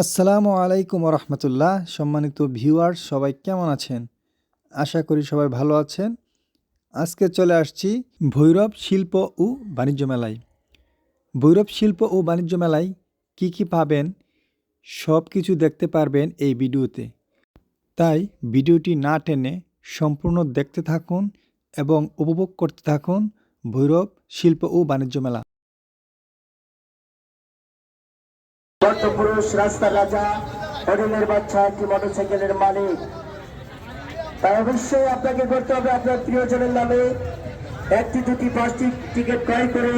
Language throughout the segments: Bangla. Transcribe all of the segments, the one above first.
আসসালামু আলাইকুম রহমতুল্লাহ। সম্মানিত ভিউয়ার সবাই কেমন আছেন? আশা করি সবাই ভালো আছেন। আজকে চলে আসছি ভৈরব শিল্প ও বাণিজ্য মেলায়। ভৈরব শিল্প ও বাণিজ্য মেলায় কি পাবেন সব কিছু দেখতে পারবেন এই ভিডিওতে। তাই ভিডিওটি না টেনে সম্পূর্ণ দেখতে থাকুন এবং উপভোগ করতে থাকুন ভৈরব শিল্প ও বাণিজ্য মেলা। পুরুষ রাস্তার রাজা হরিণের বাচ্চা একটি মোটরসাইকেলের মালিক, তাই অবশ্যই আপনাকে করতে হবে আপনার প্রিয়জনের নামে একটি দুটি পাঁচটি টিকিট ক্রয় করে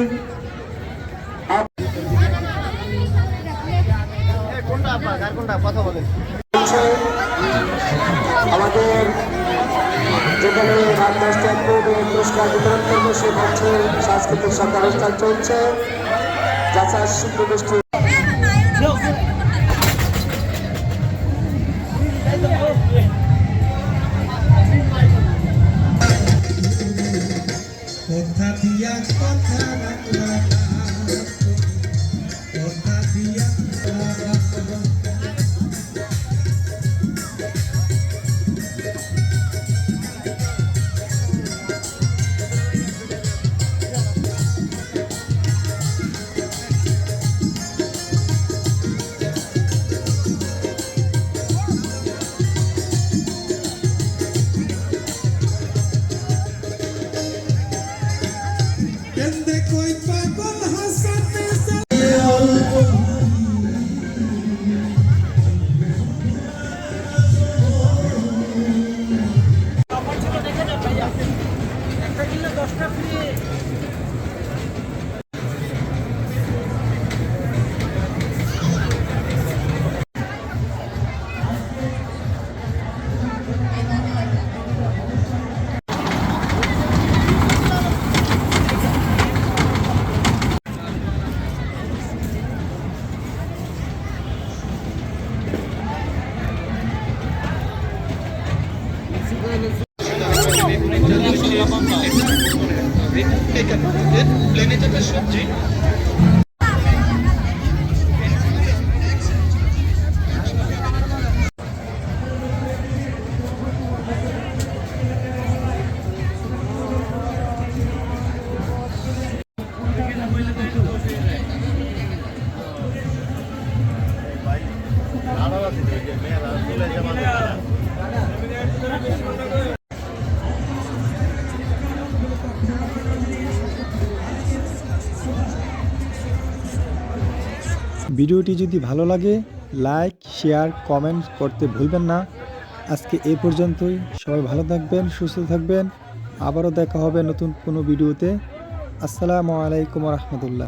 আমাদের যেখানে পুরস্কার বিতরণ করবে সে মঞ্চে সাংস্কৃতিক সন্ধ্যা অনুষ্ঠান চলছে। যাচা শিল্পী গোষ্ঠী প্লেনে যাবে সবজি। ভিডিওটি যদি ভালো লাগে লাইক শেয়ার কমেন্ট করতে ভুলবেন না। আজকে এই পর্যন্তই। সবাই ভালো থাকবেন, সুস্থ থাকবেন। আবারও দেখা হবে নতুন কোনো ভিডিওতে। আসসালামু আলাইকুম রহমতুল্লাহ।